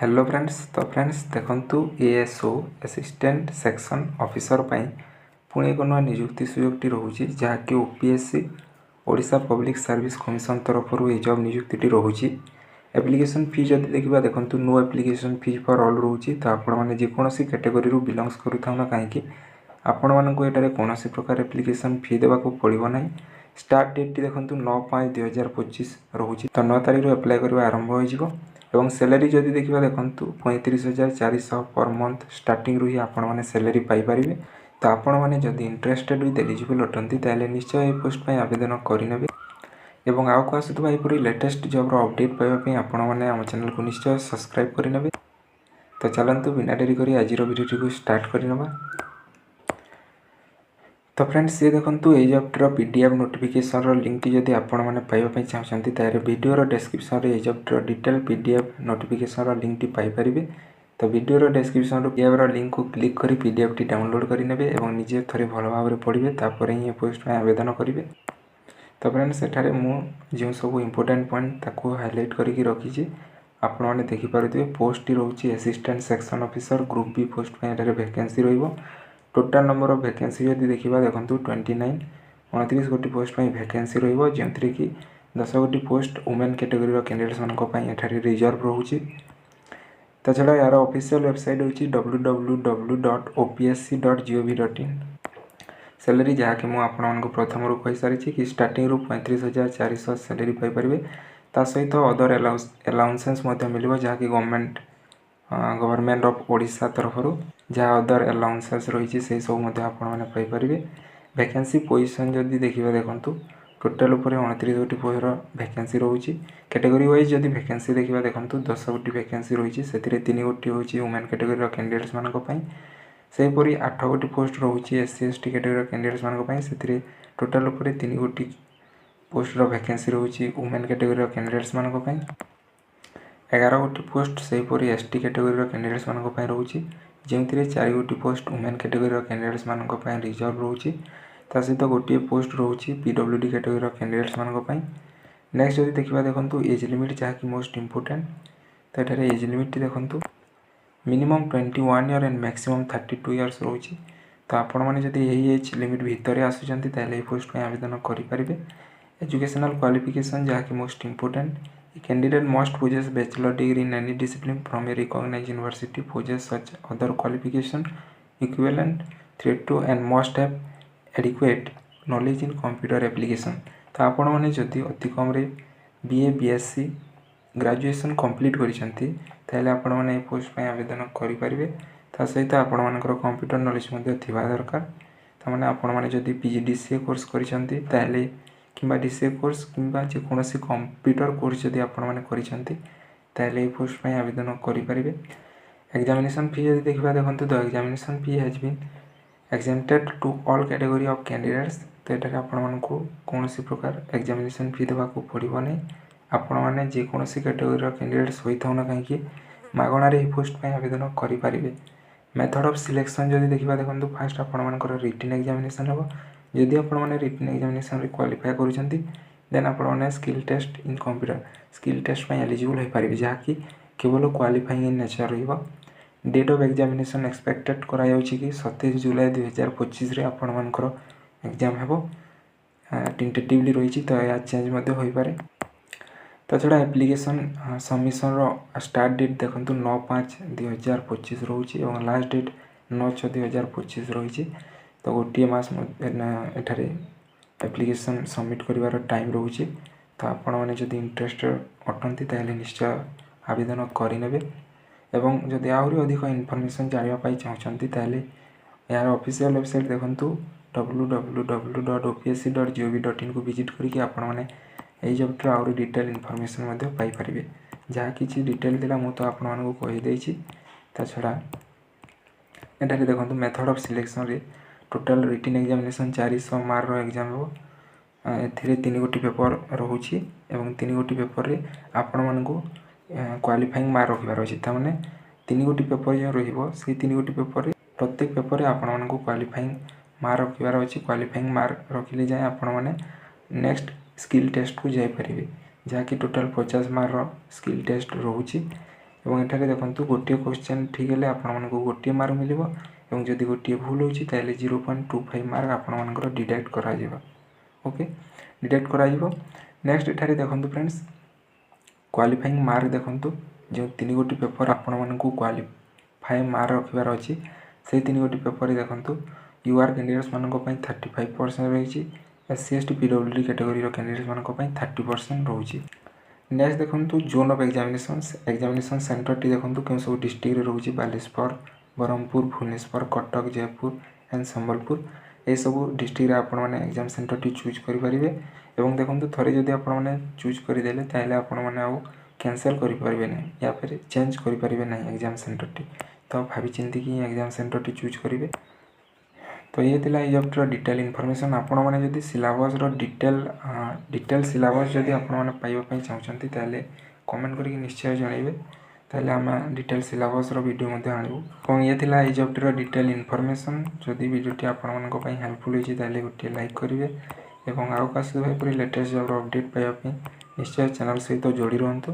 Hello friends. तो friends देखंतु ASO assistant section officer पाई पुणी एक नुआ नियुक्ति सुयोगटी रोचे जहाँकि OPSC Odisha public service commission तरफ ये जॉब नियुक्ति रोचे। एप्लिकेशन फी जब देखा देखो no application fee for all रोचे। तो आपण मैंने जेकोसी कैटेगरी बिलंग्स करूँ ना कहीं आपण मानक एटारे कौन प्रकार एप्लिकेशन फी देवाक पड़ो ना। स्टार्ट डेट देखो 9/5/2025 रोचे। तो 9 तारीख एप्लाय करवा आरंभ हो। सैलरी जदि देखा देखो 35,400 पर मंथ स्टार्टिंग रू ही आपण मैंने सैलरी पाइपर। तो आपण मैंने जदि इंटरेस्टेड विथ एलिजिबल अटंती ताले निश्चय ये पोस्ट पर आवेदन करेंगे। एवं आउ को आसुवा यहपरी लेटेस्ट जॉब अपडेट पाइबापी आपण मैंने आम चैनल को निश्चय सब्सक्राइब करेंगे। तो चलतु बिना डेरी कर आज वीडियो को स्टार्ट करनवा। तो फ्रेंड्स ये देखो ये जॉब्टर पीडीएफ नोटिफिकेशन लिंक जदि आपण मैंने पाइबापी चाहते तार वीडियोर डिस्क्रिप्शन ये जॉब्टर डिटेल पीडीएफ नोटिफिकेशन लिंक पाइपर। तो वीडियोर डिस्क्रिप्शन पीडीएफ लिंक को क्लिक कर पीडीएफ टी डाउनलोड करेंगे और निजे थे भल भाव पढ़े तापर ही पोस्ट में आवेदन करेंगे। तो फ्रेंड्स एठारे जो सब इम्पोर्टाट पॉइंट ताकू हाईलाइट करके रखी आपण मैंने देखिपे पोस्ट रोचे assistant section officer group B post में vacancy total number of vacancy यदि देखा देखो 29 29 गोटी पोस्ट में वैकेंसी जो कि 10 गोटी पोस्ट वुमेन कैटेगरी कैंडिडेट्स मानी रिजर्व रोचे। ता छड़ा यार ऑफिशियल वेबसाइट होची www.opsc.gov.in। सैलरी जहाँकि मुझे प्रथम रू कही सारी कि स्टार्टिंग रू 35,400 सैलरी पाइपर। ता सहित अदर अलाउंसेस मिल जहाँकि गवर्नमेंट ऑफ ओडिशा तरफ जहाँ अदर अलाउंसेस रही से सब आपने पाइपर। वैकेंसी पोजिशन जदि देखा देखो टोटाल उपर 29 गोटी पोस्ट वैकेंसी रोचे। कैटेगरी वाइज जदि वैकेंसी देखा देखो 10 गोटी वैकेंसी रही से 3 गोटी हूँ वुमेन कैटेगरी कैंडिडेट्स मानी सेहीपरि 8 गोटी पोस्ट रोचे एससी एसटी कैटेगरी कैंडिडेट्स मानी से टोटाल उपर 3 गोटी पोस्ट वैकेंसी रोचे वुमेन कैटेगरी कैंडिडेट्स मानी 11 गोटी पोस्ट सेहीपरि एसटी कैटेगरी कैंडिडेट्स मानी रोचे जो 4 गोटी पोस्ट वुमेन कैटेगरी कैंडिडेट्स मानी रिजर्व रोचे। ता सहित गोटे पोस्ट रोचे पीडब्ल्यूडी कैटेगरी कैंडिडेट्स मानी। नेक्स्ट जब देखा देखो एज लिमिट जहाँकि मोस्ट इम्पोर्टाट। तो ये एज लिमिट देखो minimum 21 year and maximum 32 years रोचे। तो आपण मैंने जब यही एज लिमिट भितर आसुँच पोस्ट में आवेदन करेंगे। एजुकेशनल क्वालिफिकेशन जहाँकि most important candidate must possess bachelor degree in any discipline from a recognised university possess such other qualification equivalent thereto and must have adequate knowledge in computer application. तो आपण मैंने जदि अति कम BA BSc graduation complete करते आपण मैंने post में आवेदन करेंगे। ता सहित आपण मानकर कंप्यूटर नॉलेज थिबा दरकार। तामाने आपण मैंने जदि पीजीडीसीए कोर्स करते कि डीसीए कोर्स कि जेकोसी कंप्यूटर कोर्स जदि आपण मैंने करते पोस्ट में आवेदन करेंगे। एग्जामिनेशन फी जदि देखा देखो तो examination fee has been exempted to all category of candidates. तो ये आपण कौन प्रकार एग्जामिनेशन फी देवाक पड़ो नहीं। आपण मैंने जेकोसी कैटेगरी कैंडिडेट्स होता ना कहीं मागणार ही पोस्ट पर आवेदन करेंगे। मेथड ऑफ सिलेक्शन जदि देखा देखो फास्ट आपर रिटन एग्जामिनेशन हम जदि आपने रिटन एग्जामिनेशन क्वालिफाई करुँच देन आपने skill test in computer skill test में एलिजिबल हो पारे जहाँकि केवल क्वालिफाइंग इन नेचर रहा। डेट ऑफ एग्जामिनेशन एक्सपेक्टेड करा कि 27 जुलाई 2025 आपण मानकर एग्जाम हो टेंटेटिवली रही। तो यह चेंज हो पारे। तो छड़ा एप्लिकेशन सबमिशन स्टार्ट डेट देखो 9/5/2025 रोचे और लास्ट डेट 9/6/2025 रही। तो गोटे मास एठारे एप्लिकेशन सबमिट करिवार टाइम रोचे। तो आपण मैंने जदि इंटरेस्टेड अटंती ताले निश्चय आवेदन करेंगे। एवं जदि आहरी अधिक इनफॉरमेशन जानापी चाहते ताले यार ऑफिशियल वेबसाइट देखो www.opsc.gov.in को विजिट करके आपण मैंने यही जॉब्टर आहरी डिटेल इनफॉरमेशन पाइपर। जहाँ किसी डिटेल देला मु तो आपण मानक कहीदेची। ता छड़ा एठारे देखो मेथड ऑफ सिलेक्शन रे total written examination 400 mark exam हो। ए 3 गोटी पेपर रोचे और 3 गोटी पेपर रे आपण मानक क्वालिफाइंग मार्क रखार अच्छे। ताने 3 गोटी पेपर जो रही 3 गोटी पेपर रे प्रत्येक पेपर रे आपण मानक क्वालिफाइंग मार्क रखार अच्छे। क्वालिफाइंग मार्क रखिले जाए आपण मैंने नेक्स्ट स्किल टेस्ट को जापर जहाँकि टोटाल 50 मार्क स्किल टेस्ट रोचे। ଏବଂ ଏଠାରେ ଦେଖନ୍ତୁ ଗୋଟିଏ କ୍ୱେଶ୍ଚନ୍ ଠିକ୍ ହେଲେ ଆପଣମାନଙ୍କୁ ଗୋଟିଏ ମାର୍କ ମିଳିବ ଏବଂ ଯଦି ଗୋଟିଏ ଭୁଲ ହେଉଛି ତାହେଲେ 0.25 ମାର୍କ ଆପଣମାନଙ୍କର ଡିଡକ୍ଟ କରାଯିବ। ଓକେ, ଡିଡକ୍ଟ କରାଯିବ। ନେକ୍ସଟ ଏଠାରେ ଦେଖନ୍ତୁ ଫ୍ରେଣ୍ଡସ୍, କ୍ୱାଲିଫାଇଂ ମାର୍କ ଦେଖନ୍ତୁ, ଯେଉଁ 3 ଗୋଟି ପେପର ଆପଣମାନଙ୍କୁ କ୍ୱାଲିଫାଏ ମାର୍କ ରଖିବାର ଅଛି, ସେଇ 3 ଗୋଟି ପେପରରେ ଦେଖନ୍ତୁ ୟୁଆର୍ କ୍ୟାଣ୍ଡିଡେଟ୍ସ ମାନଙ୍କ ପାଇଁ 35% ରହିଛି, SC ST PWD କ୍ୟାଟେଗୋରିର କ୍ୟାଣ୍ଡିଡେଟ୍ସ ମାନଙ୍କ ପାଇଁ 30% ରହୁଛି। ନେକ୍ସଟ ଦେଖନ୍ତୁ ଜୋନ୍ ଅଫ୍ ଏକ୍ଜାମିନେସନ୍ ସେଣ୍ଟରଟି ଦେଖନ୍ତୁ କେଉଁ ସବୁ ଡିଷ୍ଟ୍ରିକ୍ଟରେ ରହୁଛି, ବାଲେଶ୍ୱର, ବ୍ରହ୍ମପୁର, ଭୁବନେଶ୍ୱର, କଟକ, ଜୟପୁର ଆଣ୍ଡ ସମ୍ବଲପୁର। ଏସବୁ ଡିଷ୍ଟ୍ରିକ୍ଟରେ ଆପଣମାନେ ଏକ୍ଜାମ ସେଣ୍ଟରଟି ଚୁଜ୍ କରିପାରିବେ ଏବଂ ଦେଖନ୍ତୁ ଥରେ ଯଦି ଆପଣମାନେ ଚୁଜ୍ କରିଦେଲେ ତାହେଲେ ଆପଣମାନେ ଆଉ କ୍ୟାନସେଲ୍ କରିପାରିବେ ନାହିଁ, ୟା ଫିର ଚେଞ୍ଜ କରିପାରିବେ ନାହିଁ ଏକ୍ଜାମ ସେଣ୍ଟରଟି। ତ ଭାବିଚିନ୍ତିକି ଏକ୍ଜାମ ସେଣ୍ଟରଟି ଚୁଜ୍ କରିବେ। ତ ଇଏ ଥିଲା ଏଇ ଜବ୍ର ଡିଟେଲ୍ ଇନଫର୍ମେସନ୍। ଆପଣମାନେ ଯଦି ସିଲାବସ୍ର ଡିଟେଲ୍ ସିଲାବସ୍ ଯଦି ଆପଣମାନେ ପାଇବା ପାଇଁ ଚାହୁଁଛନ୍ତି ତାହେଲେ କମେଣ୍ଟ କରିକି ନିଶ୍ଚୟ ଜଣାଇବେ, ତାହେଲେ ଆମେ ଡିଟେଲ୍ ସିଲାବସ୍ର ଭିଡ଼ିଓ ମଧ୍ୟ ଆଣିବୁ। ଏବଂ ଇଏ ଥିଲା ଏଇ ଜବ୍ଟିର ଡିଟେଲ୍ ଇନଫର୍ମେସନ୍। ଯଦି ଭିଡ଼ିଓଟି ଆପଣମାନଙ୍କ ପାଇଁ ହେଲ୍ପଫୁଲ୍ ହୋଇଛି ତାହେଲେ ଗୋଟିଏ ଲାଇକ୍ କରିବେ ଏବଂ ଆଉ କାହା ସହିତ ଏପରି ଲେଟେଷ୍ଟ ଜବ୍ର ଅପଡ଼େଟ୍ ପାଇବା ପାଇଁ ନିଶ୍ଚୟ ଚ୍ୟାନେଲ୍ ସହିତ ଯୋଡ଼ି ରୁହନ୍ତୁ।